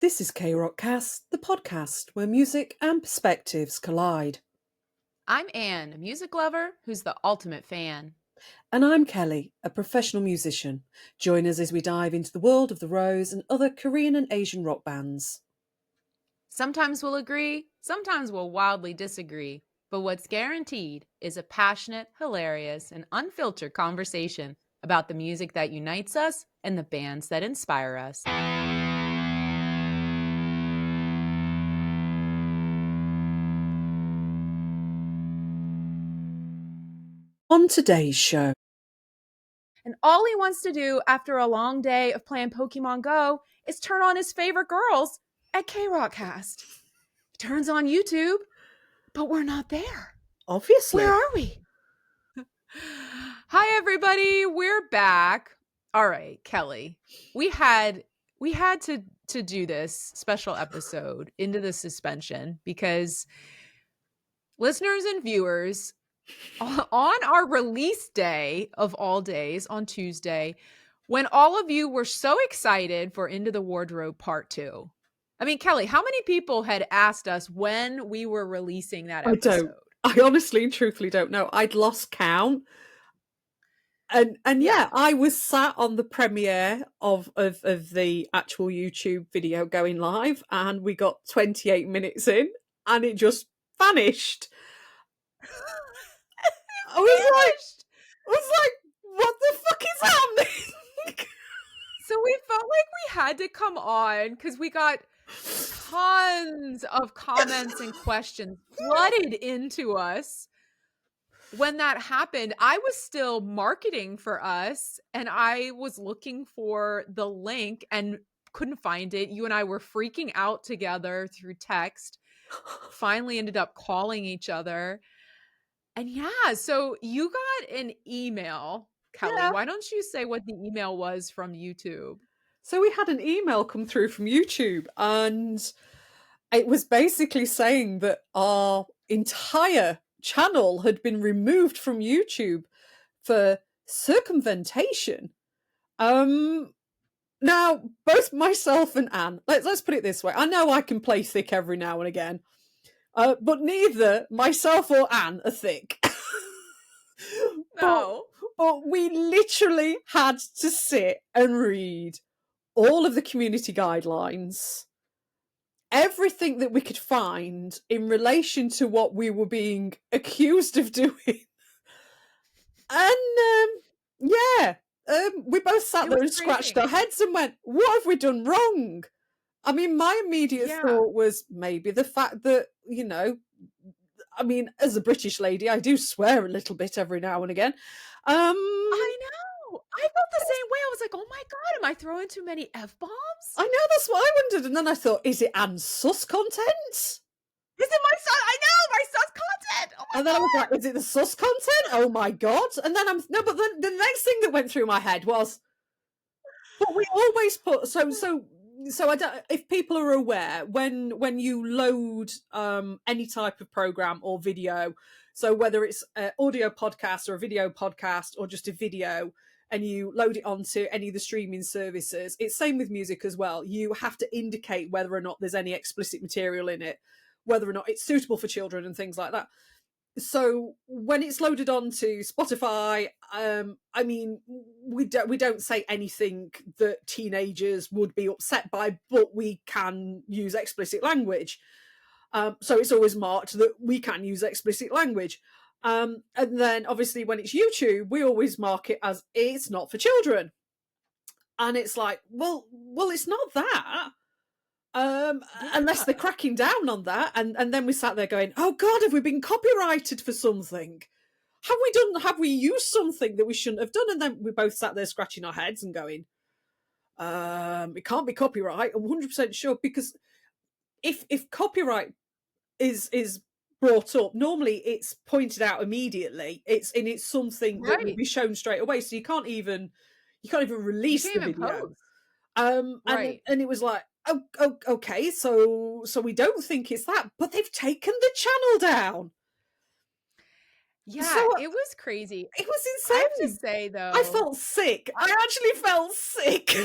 This is K-Rockcast, the podcast where music and perspectives collide. I'm Anne, a music lover who's the ultimate fan. And I'm Kelly, a professional musician. Join us as we dive into the world of the Rose and other Korean and Asian rock bands. Sometimes we'll agree, sometimes we'll wildly disagree, but what's guaranteed is a passionate, hilarious, and unfiltered conversation about the music that unites us and the bands that inspire us. On today's show, And all he wants to do after a long day of playing Pokemon Go is turn on his favorite girls at K-Rockcast. He turns on YouTube, but we're not there. obviously. Where are we? Hi, everybody. We're back. All right, Kelly. We had to do this special episode into the suspension because listeners and viewers on our release day of all days on Tuesday, when all of you were so excited for Into the Wardrobe Part 2. I mean, Kelly, how many people had asked us when we were releasing that episode? I honestly and truthfully don't know. I'd lost count. And yeah, I was sat on the premiere of the actual YouTube video going live, and we got 28 minutes in and it just vanished. I was like, what the fuck is happening? So we felt like we had to come on because we got tons of comments and questions flooded into us. When that happened, I was still marketing for us and I was looking for the link and couldn't find it. You and I were freaking out together through text. Finally ended up calling each other. And yeah, so you got an email, Kelly. Yeah. Why don't you say what the email was from YouTube? So we had an email come through from YouTube, and it was basically saying that our entire channel had been removed from YouTube for circumvention. Now, both myself and Anne, let's put it this way. I know I can play thick every now and again, but neither myself or Anne are thick. No. But we literally had to sit and read all of the community guidelines, everything that we could find in relation to what we were being accused of doing. And we both sat there and scratched our heads and went, what have we done wrong? I mean, my immediate thought was maybe the fact that, you know, I mean, as a British lady, I do swear a little bit every now and again. I know. I felt the same way. I was like, oh my God, am I throwing too many F-bombs? I know, that's what I wondered. And then I thought, is it Anne's sus content? Is it my sus? I know, my sus content. Oh my and then God. I was like, is it the sus content? Oh my God. And then but then the next thing that went through my head was, but we always put, so I don't, if people are aware, when you load any type of program or video, so whether it's an audio podcast or a video podcast or just a video, and you load it onto any of the streaming services, it's same with music as well. You have to indicate whether or not there's any explicit material in it, whether or not it's suitable for children and things like that. So when it's loaded onto Spotify, I mean, we don't say anything that teenagers would be upset by, but we can use explicit language. So it's always marked that we can use explicit language. And then obviously when it's YouTube, we always mark it as it's not for children. And it's like, well, it's not that. Unless they're cracking down on that, and then we sat there going, oh God, have we been copyrighted for something? Have we used something that we shouldn't have done? And then we both sat there scratching our heads and going, it can't be copyright, I'm 100% sure, because if copyright is brought up, normally it's pointed out immediately. It's something that will be shown straight away, so you can't even release the video. And it was like, oh, okay, so we don't think it's that, but they've taken the channel down. Yeah, so, it was crazy. It was insane. I have to say, though, I felt sick. I actually felt sick.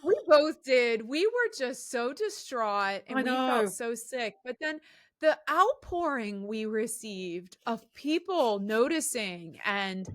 We both did. We were just so distraught I and we felt know. so sick. But then the outpouring we received of people noticing and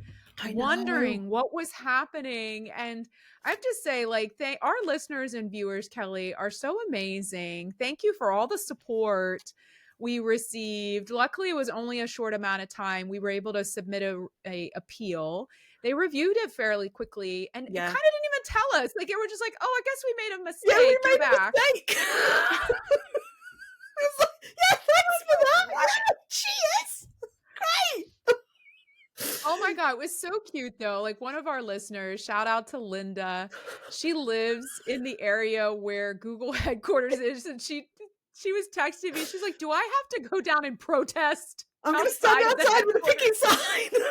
I know. wondering what was happening. And I have to say, like, our listeners and viewers, Kelly, are so amazing. Thank you for all the support we received. Luckily, it was only a short amount of time. We were able to submit a appeal. They reviewed it fairly quickly and it kind Yeah. of didn't even tell us. Like, it were just like, oh, I guess we made a Yeah, we mistake. You're made a back. mistake. It's like, yeah, thanks for that. Yeah, cheers. Great. Oh my God. It was so cute though. Like, one of our listeners, shout out to Linda. She lives in the area where Google headquarters is. And she was texting me. She's like, do I have to go down and protest I'm going to stand outside of the outside with a headquarters? picket sign.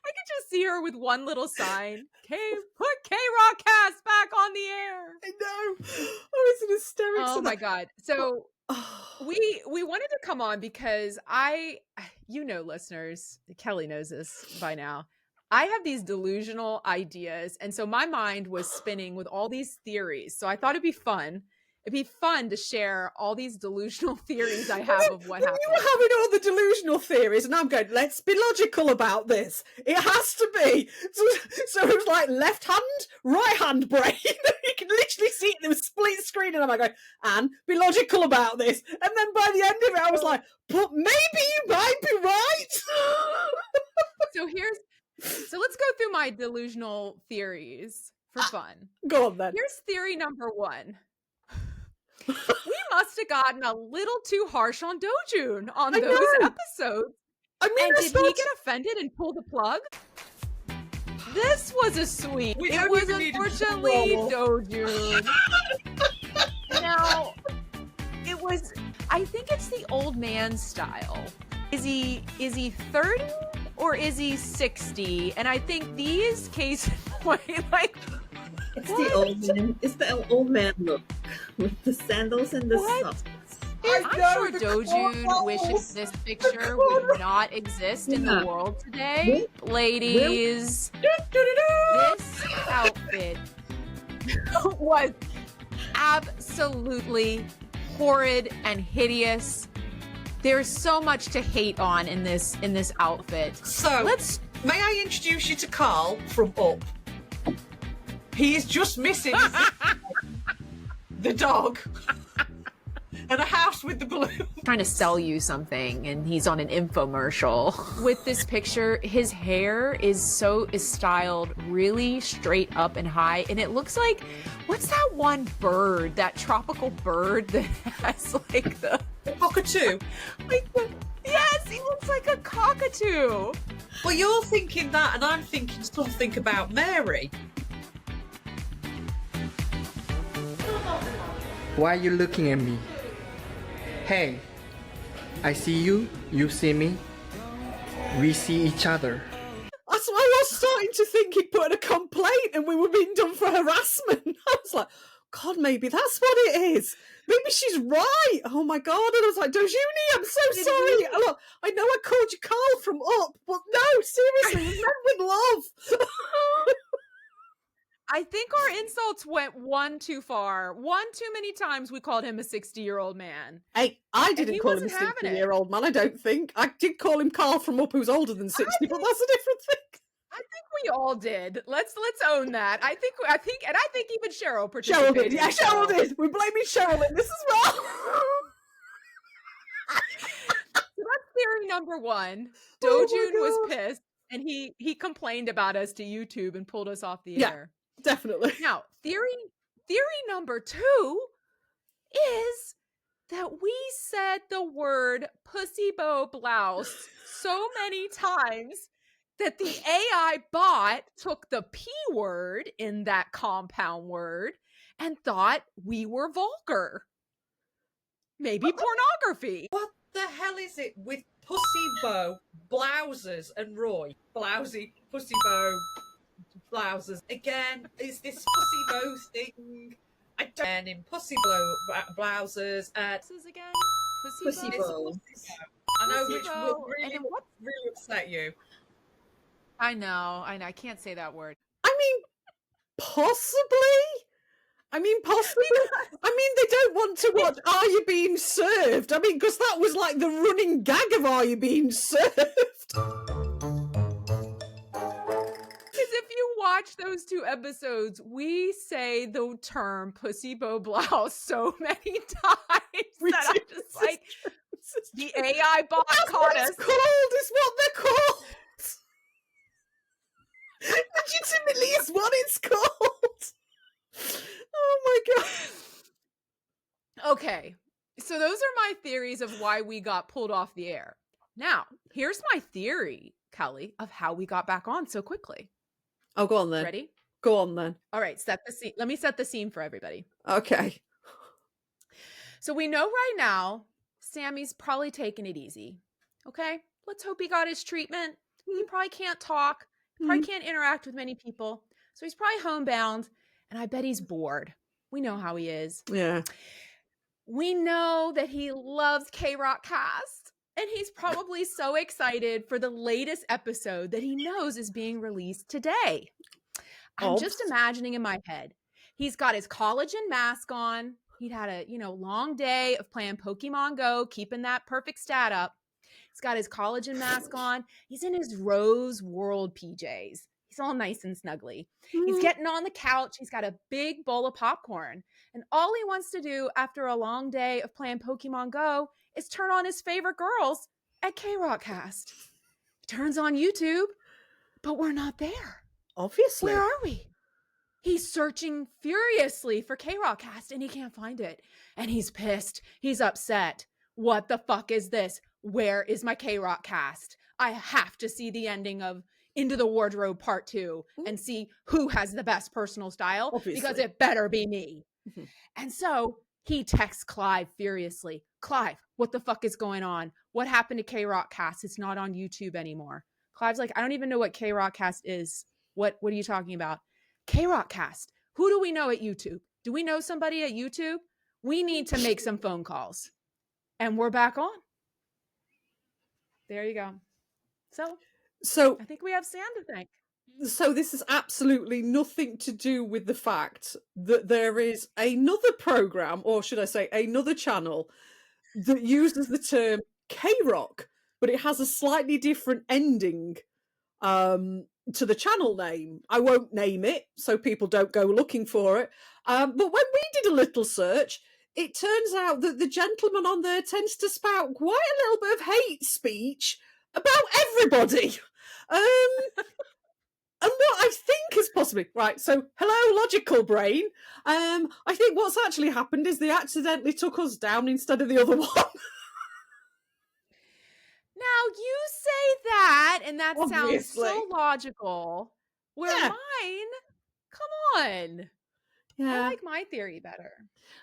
I could just see her with one little sign. Put K-Rock Cast back on the air. I know. I was in hysterics. Oh my God. So Oh, we wanted to come on because listeners, Kelly knows this by now. I have these delusional ideas. And so my mind was spinning with all these theories. So I thought it'd be fun. It'd be fun to share all these delusional theories I have of what happened. You were having all the delusional theories, and I'm going, let's be logical about this. It has to be. So it was like left hand, right hand brain. You can literally see it in the split screen, and I'm like, going, Anne, be logical about this. And then by the end of it, I was like, but maybe you might be right. So let's go through my delusional theories for fun. Go on then. Here's theory number 1. We must have gotten a little too harsh on Dojun on those episodes. I mean, and did he get offended and pull the plug? This was a sweet. It was unfortunately Dojun. Now, it was. I think it's the old man style. Is he 30 or is he 60? And I think these cases like. It's the old man look with the sandals and the socks. I'm sure Dojun wishes this picture would not exist in the world today. Ladies, this outfit was absolutely horrid and hideous. There's so much to hate on in this outfit. So, may I introduce you to Carl from Up? He is just missing the dog and a house with the balloon. Trying to sell you something and he's on an infomercial. With this picture, his hair is styled really straight up and high, and it looks like, what's that one bird, that tropical bird that has like the cockatoo? Yes, he looks like a cockatoo. Well, you're thinking that and I'm thinking something about Mary. Why are you looking at me? Hey, I see you, you see me. We see each other. That's why I was starting to think he'd put in a complaint and we were being done for harassment. I was like, God, maybe that's what it is. Maybe she's right. Oh my God. And I was like, Dojuni, I'm so sorry. Look, I know I called you Carl from Up, but no, seriously, it was meant with love. I think our insults went one too far. One too many times we called him a 60-year-old man. Hey, I didn't call him a 60-year-old man, I don't think. I did call him Carl from Up, who's older than 60, but that's a different thing. I think we all did. Let's own that. I think even Cheryl participated. Cheryl did. Yeah, Cheryl did. We're blaming Cheryl in this as well. So that's theory number 1. Dojun was pissed and he complained about us to YouTube and pulled us off the air. Definitely. Now, theory number 2 is that we said the word pussy bow blouse so many times that the AI bot took the P word in that compound word and thought we were vulgar. Maybe pornography. What the hell is it with pussy bow, blouses, and Roy? Blousy, pussy bow, blouses. Again, is this pussy bow thing? I don't in pussy blouses. This is again Pussy bow. I know Pussy which bow. would And then what? really upset you. I know. I can't say that word. I mean, possibly. I mean, possibly. I mean, they don't want to watch Are You Being Served? I mean, because that was like the running gag of Are You Being Served? Because if you watch those 2 episodes, we say the term pussy bow blouse so many times that I'm just like, the AI bot caught us. It's called. It's what they're called. Legitimately, is what it's called. Oh my god. Okay, so those are my theories of why we got pulled off the air. Now, here's my theory, Kelly, of how we got back on so quickly. Oh, go on then. Ready? Go on then. All right, set the scene. Let me set the scene for everybody. Okay. So we know right now Sammy's probably taking it easy. Okay, let's hope he got his treatment. He probably can't talk. He probably can't interact with many people. So he's probably homebound, and I bet he's bored. We know how he is. Yeah. We know that he loves K-Rock Cast, and he's probably so excited for the latest episode that he knows is being released today. I'm just imagining in my head. He's got his collagen mask on. He'd had a, long day of playing Pokemon Go, keeping that perfect stat up. He's got his collagen mask on. He's in his Rose World PJs. He's all nice and snuggly. He's getting on the couch. He's got a big bowl of popcorn. And all he wants to do after a long day of playing Pokemon Go is turn on his favorite girls at K-Rock Cast. He turns on YouTube, but we're not there. Obviously. Where are we? He's searching furiously for K-Rock Cast and he can't find it. And he's pissed. He's upset. What the fuck is this? Where is my K-Rock Cast? I have to see the ending of Into the Wardrobe Part 2 and see who has the best personal style. Obviously. Because it better be me. And so he texts Clive furiously. Clive, what the fuck is going on? What happened to K-Rock Cast? It's not on YouTube anymore. Clive's like, I don't even know what K-Rock Cast is. What are you talking about? K-Rock Cast. Who do we know at YouTube? Do we know somebody at YouTube? We need to make some phone calls. And we're back on. There you go. So I think we have Sam to thank. So this has absolutely nothing to do with the fact that there is another program, or should I say another channel, that uses the term K-Rock, but it has a slightly different ending to the channel name. I won't name it so people don't go looking for it. But when we did a little search, it turns out that the gentleman on there tends to spout quite a little bit of hate speech about everybody. And what I think is possibly right. So, hello, logical brain. I think what's actually happened is they accidentally took us down instead of the other one. Now you say that, and that Obviously. sounds so logical. Where Yeah. mine, come on. Yeah. I like my theory better.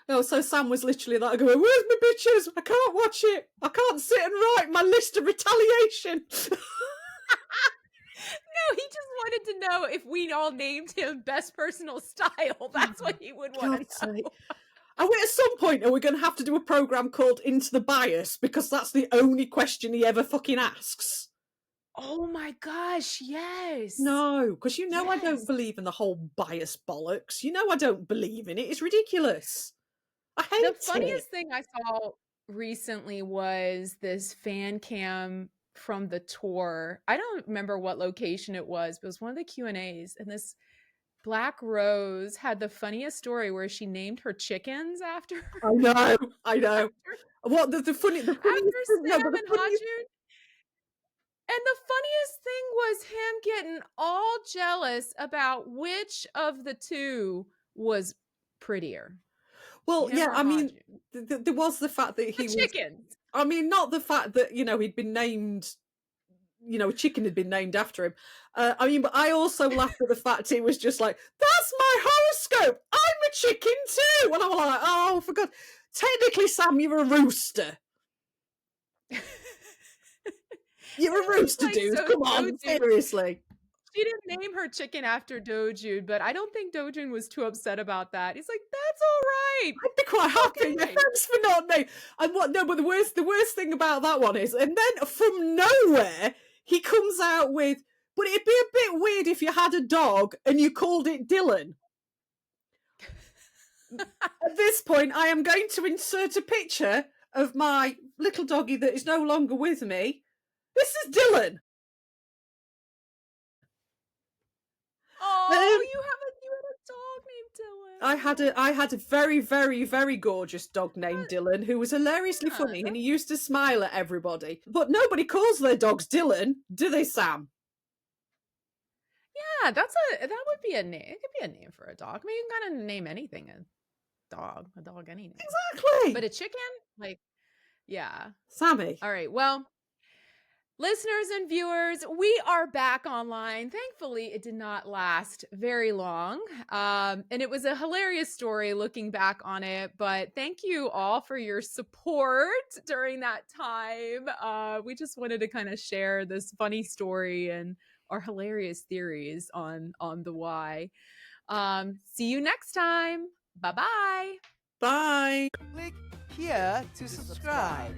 Oh, so Sam was literally like going, "Where's my bitches? I can't watch it. I can't sit and write my list of retaliation." No, he just wanted to know if we all named him best personal style. That's what he would want God's to know. sake. And at some point, are we going to have to do a program called Into the Bias? Because that's the only question he ever fucking asks. Oh my gosh, yes. No, because I Yes. don't believe in the whole bias bollocks. I don't believe in it. It's ridiculous. I hate The it. funniest thing I saw recently was this fan cam from the tour. I don't remember what location it was, but it was one of the Q&As. And this Black Rose had the funniest story where she named her chickens after I know. What the funniest after thing- no, Sam but the and funniest- Hajun. And the funniest thing was him getting all jealous about which of the two was prettier. Well, Him yeah, or I mean, Hajun. there was the fact that The he was. chickens. I mean, not the fact that he'd been named. A chicken had been named after him. I mean, but I also laughed at the fact he was just like, "That's my horoscope. I'm a chicken too," and I'm like, "Oh, for God! Technically, Sam, you're a rooster. You're a rooster, like, dude. so Come on, Dojun- seriously." She didn't name her chicken after Dojun, but I don't think Dojun was too upset about that. He's like, "That's all right." I'd be quite happy. Okay. Thanks for not naming. And what? No, but the worst thing about that one is, and then from nowhere he comes out with, "But it'd be a bit weird if you had a dog and you called it Dylan." At this point, I am going to insert a picture of my little doggy that is no longer with me. This is Dylan. Oh, you had a dog named Dylan. I had a very, very, very gorgeous dog named Dylan who was hilariously funny, and he used to smile at everybody. But nobody calls their dogs Dylan, do they, Sam? Yeah, that would be a name. It could be a name for a dog. I mean, you can kind of name anything a dog any name. Exactly. But a chicken, like, yeah. Sammy. All right. Well, listeners and viewers, we are back online. Thankfully, it did not last very long. And it was a hilarious story looking back on it. But thank you all for your support during that time. We just wanted to kind of share this funny story and our hilarious theories on the why. See you next time. Bye-bye. Bye. Click here to subscribe.